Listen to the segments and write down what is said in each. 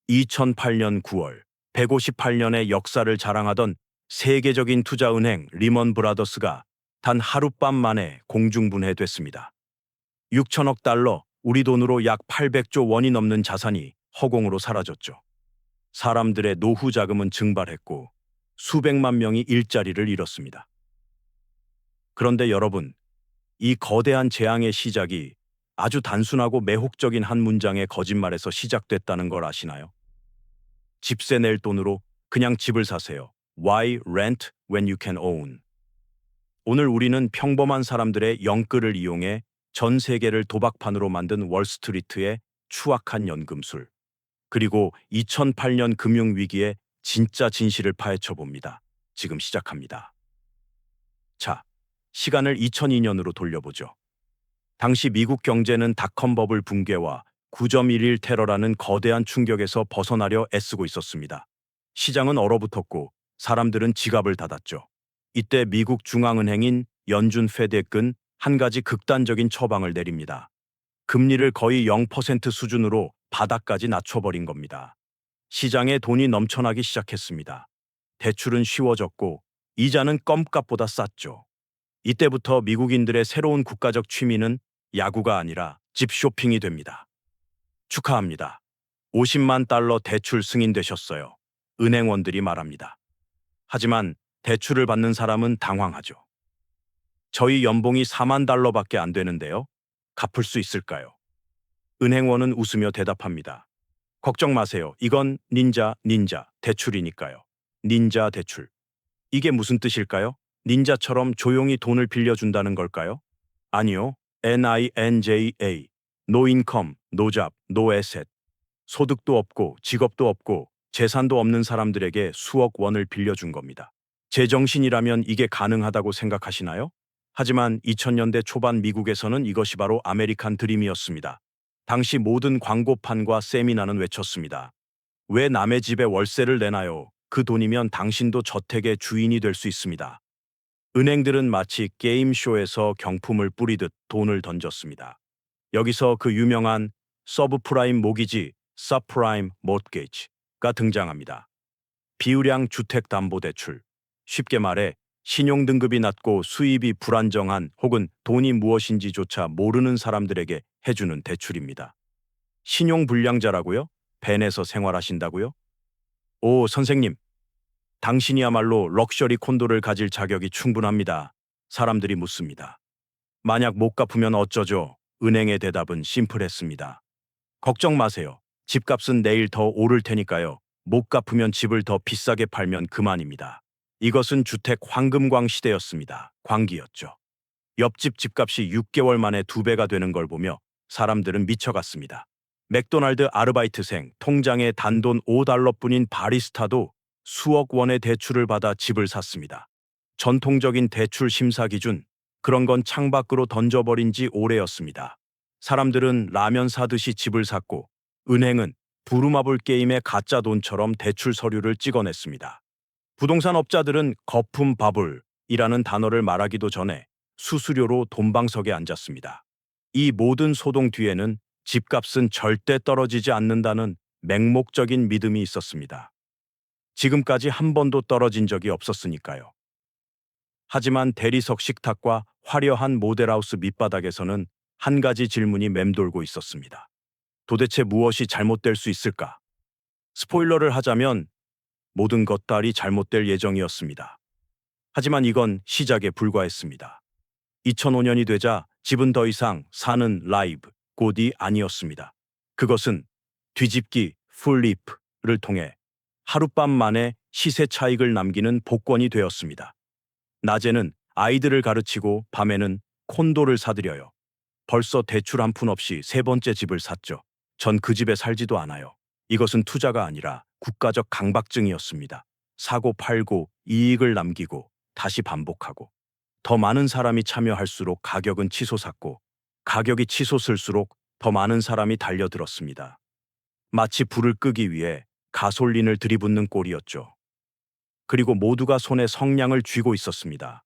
2008년 9월, 158년의 역사를 자랑하던 세계적인 투자은행 리먼 브라더스가 단 하룻밤 만에 공중분해됐습니다. 6천억 달러, 우리 돈으로 약 800조 원이 넘는 자산이 허공으로 사라졌죠. 사람들의 노후 자금은 증발했고 수백만 명이 일자리를 잃었습니다. 그런데 여러분, 이 거대한 재앙의 시작이 아주 단순하고 매혹적인 한 문장의 거짓말에서 시작됐다는 걸 아시나요? 집세 낼 돈으로 그냥 집을 사세요. Why rent when you can own? 오늘 우리는 평범한 사람들의 영끌을 이용해 전 세계를 도박판으로 만든 월스트리트의 추악한 연금술, 그리고 2008년 금융위기의 진짜 진실을 파헤쳐 봅니다. 지금 시작합니다. 자, 시간을 2002년으로 돌려보죠. 당시 미국 경제는 닷컴 버블 붕괴와 9.11 테러라는 거대한 충격에서 벗어나려 애쓰고 있었습니다. 시장은 얼어붙었고 사람들은 지갑을 닫았죠. 이때 미국 중앙은행인 연준 페드는 한 가지 극단적인 처방을 내립니다. 금리를 거의 0% 수준으로 바닥까지 낮춰버린 겁니다. 시장에 돈이 넘쳐나기 시작했습니다. 대출은 쉬워졌고 이자는 껌값보다 쌌죠. 이때부터 미국인들의 새로운 국가적 취미는 야구가 아니라 집 쇼핑이 됩니다. 축하합니다. 50만 달러 대출 승인되셨어요. 은행원들이 말합니다. 하지만 대출을 받는 사람은 당황하죠. 저희 연봉이 4만 달러밖에 안 되는데요. 갚을 수 있을까요? 은행원은 웃으며 대답합니다. 걱정 마세요. 이건 닌자 대출이니까요. 닌자 대출. 이게 무슨 뜻일까요? 닌자처럼 조용히 돈을 빌려준다는 걸까요? 아니요. NINJA. No income, no job, no asset. 소득도 없고 직업도 없고 재산도 없는 사람들에게 수억 원을 빌려준 겁니다. 제정신이라면 이게 가능하다고 생각하시나요? 하지만 2000년대 초반 미국에서는 이것이 바로 아메리칸 드림이었습니다. 당시 모든 광고판과 세미나는 외쳤습니다. 왜 남의 집에 월세를 내나요? 그 돈이면 당신도 저택의 주인이 될 수 있습니다. 은행들은 마치 게임쇼에서 경품을 뿌리듯 돈을 던졌습니다. 여기서 그 유명한 서브프라임 모기지, 서프라임 모트게이지가 등장합니다. 비율형 주택담보대출. 쉽게 말해 신용등급이 낮고 수입이 불안정한 혹은 돈이 무엇인지조차 모르는 사람들에게 해주는 대출입니다. 신용불량자라고요? 벤에서 생활하신다고요? 오, 선생님. 당신이야말로 럭셔리 콘도를 가질 자격이 충분합니다. 사람들이 묻습니다. 만약 못 갚으면 어쩌죠? 은행의 대답은 심플했습니다. 걱정 마세요. 집값은 내일 더 오를 테니까요. 못 갚으면 집을 더 비싸게 팔면 그만입니다. 이것은 주택 황금광 시대였습니다. 광기였죠. 옆집 집값이 6개월 만에 2배가 되는 걸 보며 사람들은 미쳐갔습니다. 맥도날드 아르바이트생, 통장에 단돈 5달러뿐인 바리스타도 수억 원의 대출을 받아 집을 샀습니다. 전통적인 대출 심사 기준, 그런 건 창밖으로 던져버린 지 오래였습니다. 사람들은 라면 사듯이 집을 샀고 은행은 부루마블 게임의 가짜 돈처럼 대출 서류를 찍어냈습니다. 부동산 업자들은 거품 바블이라는 단어를 말하기도 전에 수수료로 돈방석에 앉았습니다. 이 모든 소동 뒤에는 집값은 절대 떨어지지 않는다는 맹목적인 믿음이 있었습니다. 지금까지 한 번도 떨어진 적이 없었으니까요. 하지만 대리석 식탁과 화려한 모델하우스 밑바닥에서는 한 가지 질문이 맴돌고 있었습니다. 도대체 무엇이 잘못될 수 있을까? 스포일러를 하자면 모든 것들이 잘못될 예정이었습니다. 하지만 이건 시작에 불과했습니다. 2005년이 되자 집은 더 이상 사는 라이브 곧이 아니었습니다. 그것은 뒤집기 플립을 통해 하룻밤 만에 시세 차익을 남기는 복권이 되었습니다. 낮에는 아이들을 가르치고 밤에는 콘도를 사들여요. 벌써 대출 한 푼 없이 세 번째 집을 샀죠. 전 그 집에 살지도 않아요. 이것은 투자가 아니라 국가적 강박증이었습니다. 사고 팔고 이익을 남기고 다시 반복하고 더 많은 사람이 참여할수록 가격은 치솟았고 가격이 치솟을수록 더 많은 사람이 달려들었습니다. 마치 불을 끄기 위해 가솔린을 들이붓는 꼴이었죠. 그리고 모두가 손에 성냥을 쥐고 있었습니다.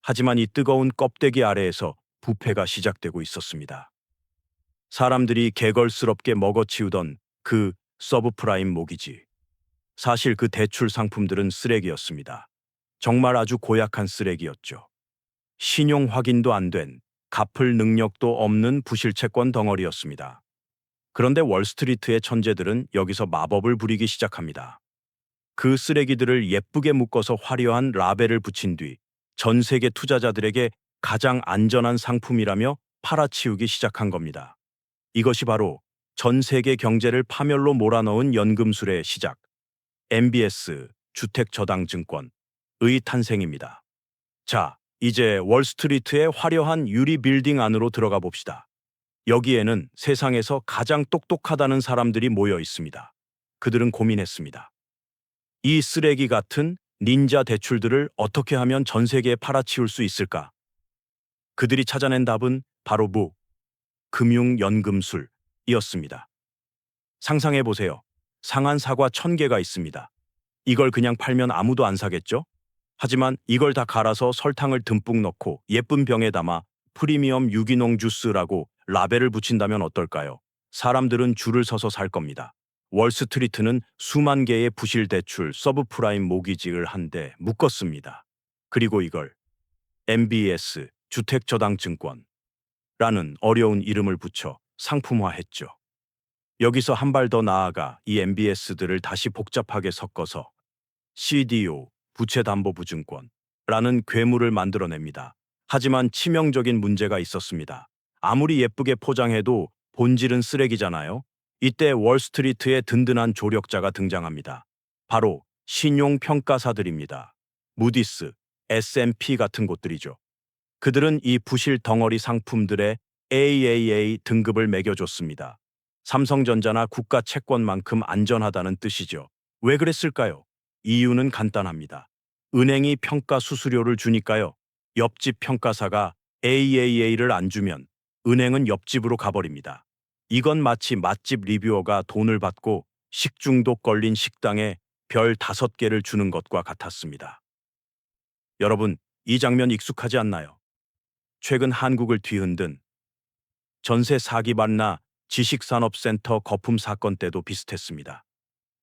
하지만 이 뜨거운 껍데기 아래에서 부패가 시작되고 있었습니다. 사람들이 개걸스럽게 먹어치우던 그 서브프라임 모기지. 사실 그 대출 상품들은 쓰레기였습니다. 정말 아주 고약한 쓰레기였죠. 신용 확인도 안 된, 갚을 능력도 없는 부실채권 덩어리였습니다. 그런데 월스트리트의 천재들은 여기서 마법을 부리기 시작합니다. 그 쓰레기들을 예쁘게 묶어서 화려한 라벨을 붙인 뒤 전 세계 투자자들에게 가장 안전한 상품이라며 팔아치우기 시작한 겁니다. 이것이 바로 전 세계 경제를 파멸로 몰아넣은 연금술의 시작, MBS 주택저당증권의 탄생입니다. 자, 이제 월스트리트의 화려한 유리 빌딩 안으로 들어가 봅시다. 여기에는 세상에서 가장 똑똑하다는 사람들이 모여 있습니다. 그들은 고민했습니다. 이 쓰레기 같은 닌자 대출들을 어떻게 하면 전 세계에 팔아치울 수 있을까? 그들이 찾아낸 답은 바로 금융연금술이었습니다. 상상해 보세요. 상한 사과 1000개가 있습니다. 이걸 그냥 팔면 아무도 안 사겠죠? 하지만 이걸 다 갈아서 설탕을 듬뿍 넣고 예쁜 병에 담아 프리미엄 유기농 주스라고 라벨을 붙인다면 어떨까요? 사람들은 줄을 서서 살 겁니다. 월스트리트는 수만 개의 부실 대출 서브프라임 모기지를 한데 묶었습니다. 그리고 이걸 MBS 주택저당증권라는 어려운 이름을 붙여 상품화했죠. 여기서 한 발 더 나아가 이 MBS들을 다시 복잡하게 섞어서 CDO 부채담보보증권라는 괴물을 만들어냅니다. 하지만 치명적인 문제가 있었습니다. 아무리 예쁘게 포장해도 본질은 쓰레기잖아요. 이때 월스트리트의 든든한 조력자가 등장합니다. 바로 신용평가사들입니다. 무디스, S&P 같은 곳들이죠. 그들은 이 부실 덩어리 상품들의 AAA 등급을 매겨줬습니다. 삼성전자나 국가채권만큼 안전하다는 뜻이죠. 왜 그랬을까요? 이유는 간단합니다. 은행이 평가 수수료를 주니까요. 옆집 평가사가 AAA를 안 주면 은행은 옆집으로 가버립니다. 이건 마치 맛집 리뷰어가 돈을 받고 식중독 걸린 식당에 별 5개를 주는 것과 같았습니다. 여러분, 이 장면 익숙하지 않나요? 최근 한국을 뒤흔든 전세 사기 반나 지식산업센터 거품 사건 때도 비슷했습니다.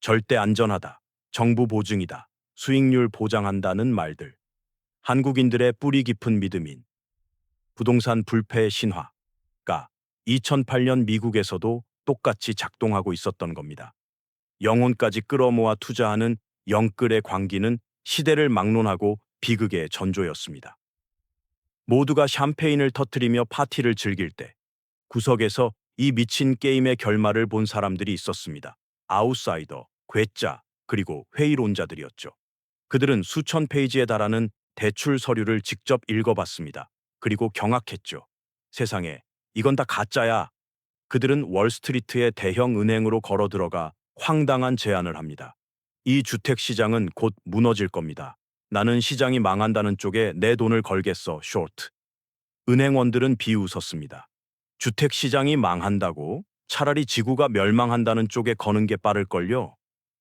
절대 안전하다, 정부 보증이다, 수익률 보장한다는 말들. 한국인들의 뿌리 깊은 믿음인 부동산 불패의 신화가 2008년 미국에서도 똑같이 작동하고 있었던 겁니다. 영혼까지 끌어모아 투자하는 영끌의 광기는 시대를 막론하고 비극의 전조였습니다. 모두가 샴페인을 터뜨리며 파티를 즐길 때 구석에서 이 미친 게임의 결말을 본 사람들이 있었습니다. 아웃사이더, 괴짜, 그리고 회의론자들이었죠. 그들은 수천 페이지에 달하는 대출 서류를 직접 읽어봤습니다. 그리고 경악했죠. 세상에, 이건 다 가짜야. 그들은 월스트리트의 대형 은행으로 걸어 들어가 황당한 제안을 합니다. 이 주택 시장은 곧 무너질 겁니다. 나는 시장이 망한다는 쪽에 내 돈을 걸겠어, 쇼트. 은행원들은 비웃었습니다. 주택 시장이 망한다고? 차라리 지구가 멸망한다는 쪽에 거는 게 빠를걸요?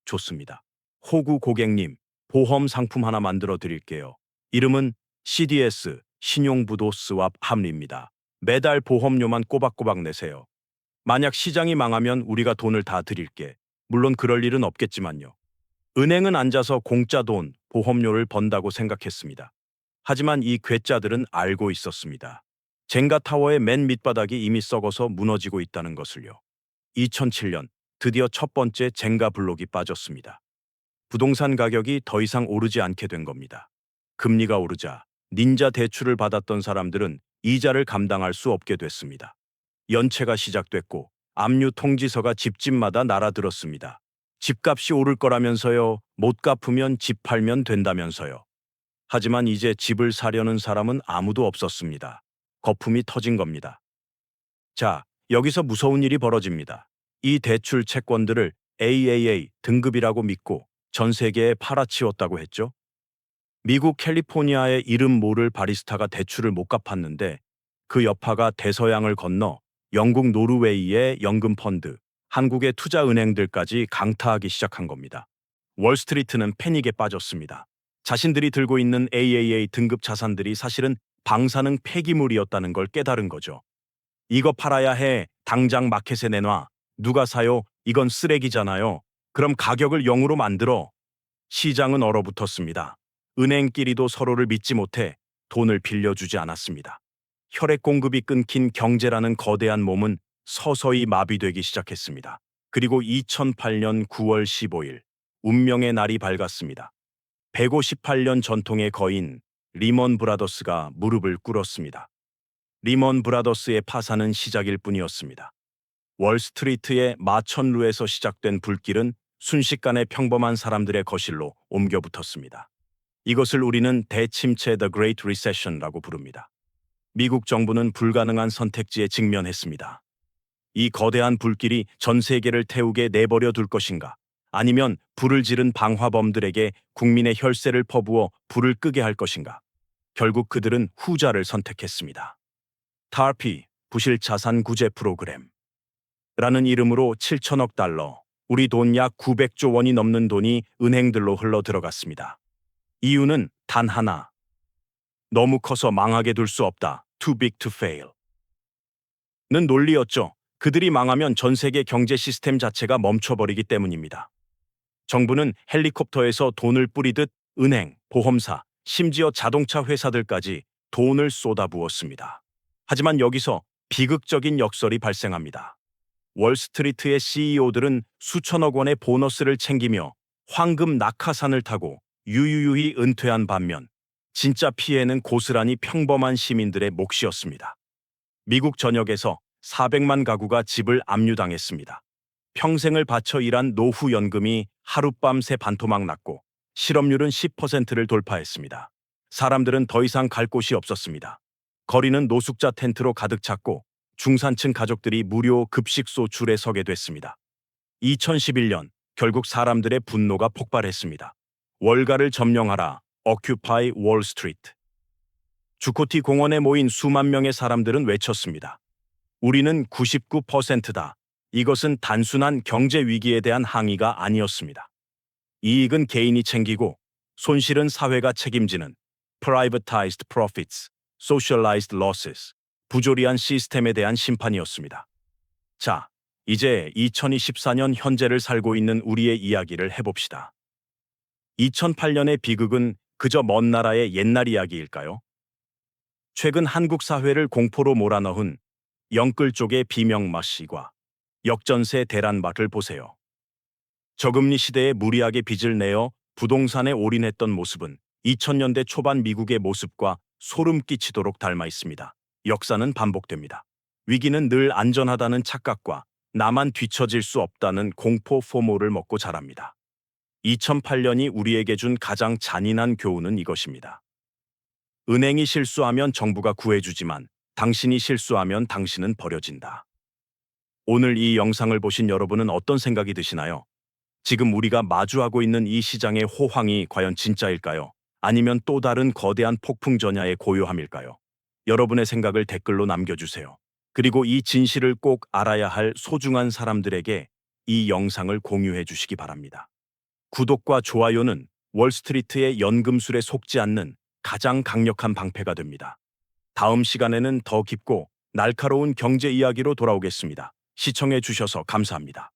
좋습니다. 호구 고객님, 보험 상품 하나 만들어 드릴게요. 이름은 CDS, 신용부도 스왑 합리입니다. 매달 보험료만 꼬박꼬박 내세요. 만약 시장이 망하면 우리가 돈을 다 드릴게. 물론 그럴 일은 없겠지만요. 은행은 앉아서 공짜 돈, 보험료를 번다고 생각했습니다. 하지만 이 괴짜들은 알고 있었습니다. 젠가타워의 맨 밑바닥이 이미 썩어서 무너지고 있다는 것을요. 2007년 드디어 첫 번째 젠가 블록이 빠졌습니다. 부동산 가격이 더 이상 오르지 않게 된 겁니다. 금리가 오르자 닌자 대출을 받았던 사람들은 이자를 감당할 수 없게 됐습니다. 연체가 시작됐고 압류 통지서가 집집마다 날아들었습니다. 집값이 오를 거라면서요. 못 갚으면 집 팔면 된다면서요. 하지만 이제 집을 사려는 사람은 아무도 없었습니다. 거품이 터진 겁니다. 자, 여기서 무서운 일이 벌어집니다. 이 대출 채권들을 AAA 등급이라고 믿고 전 세계에 팔아치웠다고 했죠. 미국 캘리포니아의 이름 모를 바리스타가 대출을 못 갚았는데 그 여파가 대서양을 건너 영국 노르웨이의 연금 펀드, 한국의 투자은행들까지 강타하기 시작한 겁니다. 월스트리트는 패닉에 빠졌습니다. 자신들이 들고 있는 AAA 등급 자산들이 사실은 방사능 폐기물이었다는 걸 깨달은 거죠. 이거 팔아야 해. 당장 마켓에 내놔. 누가 사요? 이건 쓰레기잖아요. 그럼 가격을 0으로 만들어. 시장은 얼어붙었습니다. 은행끼리도 서로를 믿지 못해 돈을 빌려주지 않았습니다. 혈액 공급이 끊긴 경제라는 거대한 몸은 서서히 마비되기 시작했습니다. 그리고 2008년 9월 15일, 운명의 날이 밝았습니다. 158년 전통의 거인 리먼 브라더스가 무릎을 꿇었습니다. 리먼 브라더스의 파산은 시작일 뿐이었습니다. 월스트리트의 마천루에서 시작된 불길은 순식간에 평범한 사람들의 거실로 옮겨 붙었습니다. 이것을 우리는 대침체 The Great Recession라고 부릅니다. 미국 정부는 불가능한 선택지에 직면했습니다. 이 거대한 불길이 전 세계를 태우게 내버려 둘 것인가? 아니면 불을 지른 방화범들에게 국민의 혈세를 퍼부어 불을 끄게 할 것인가? 결국 그들은 후자를 선택했습니다. TARP, 부실 자산 구제 프로그램. 라는 이름으로 7천억 달러, 우리 돈 약 900조 원이 넘는 돈이 은행들로 흘러 들어갔습니다. 이유는 단 하나. 너무 커서 망하게 둘 수 없다. Too big to fail. 는 논리였죠. 그들이 망하면 전 세계 경제 시스템 자체가 멈춰버리기 때문입니다. 정부는 헬리콥터에서 돈을 뿌리듯 은행, 보험사, 심지어 자동차 회사들까지 돈을 쏟아부었습니다. 하지만 여기서 비극적인 역설이 발생합니다. 월스트리트의 CEO들은 수천억 원의 보너스를 챙기며 황금 낙하산을 타고 유유히 은퇴한 반면 진짜 피해는 고스란히 평범한 시민들의 몫이었습니다. 미국 전역에서 400만 가구가 집을 압류당했습니다. 평생을 바쳐 일한 노후연금이 하룻밤새 반토막 났고 실업률은 10%를 돌파했습니다. 사람들은 더 이상 갈 곳이 없었습니다. 거리는 노숙자 텐트로 가득 찼고 중산층 가족들이 무료 급식소 줄에 서게 됐습니다. 2011년 결국 사람들의 분노가 폭발했습니다. 월가를 점령하라. Occupy Wall Street. 주코티 공원에 모인 수만 명의 사람들은 외쳤습니다. 우리는 99%다. 이것은 단순한 경제 위기에 대한 항의가 아니었습니다. 이익은 개인이 챙기고 손실은 사회가 책임지는 Privatized Profits, Socialized Losses, 부조리한 시스템에 대한 심판이었습니다. 자, 이제 2024년 현재를 살고 있는 우리의 이야기를 해봅시다. 2008년의 비극은 그저 먼 나라의 옛날 이야기일까요? 최근 한국 사회를 공포로 몰아넣은 영끌 쪽의 비명마씨과 역전세 대란마를 보세요. 저금리 시대에 무리하게 빚을 내어 부동산에 올인했던 모습은 2000년대 초반 미국의 모습과 소름 끼치도록 닮아 있습니다. 역사는 반복됩니다. 위기는 늘 안전하다는 착각과 나만 뒤처질 수 없다는 공포 포모를 먹고 자랍니다. 2008년이 우리에게 준 가장 잔인한 교훈은 이것입니다. 은행이 실수하면 정부가 구해주지만 당신이 실수하면 당신은 버려진다. 오늘 이 영상을 보신 여러분은 어떤 생각이 드시나요? 지금 우리가 마주하고 있는 이 시장의 호황이 과연 진짜일까요? 아니면 또 다른 거대한 폭풍 전야의 고요함일까요? 여러분의 생각을 댓글로 남겨주세요. 그리고 이 진실을 꼭 알아야 할 소중한 사람들에게 이 영상을 공유해 주시기 바랍니다. 구독과 좋아요는 월스트리트의 연금술에 속지 않는 가장 강력한 방패가 됩니다. 다음 시간에는 더 깊고 날카로운 경제 이야기로 돌아오겠습니다. 시청해 주셔서 감사합니다.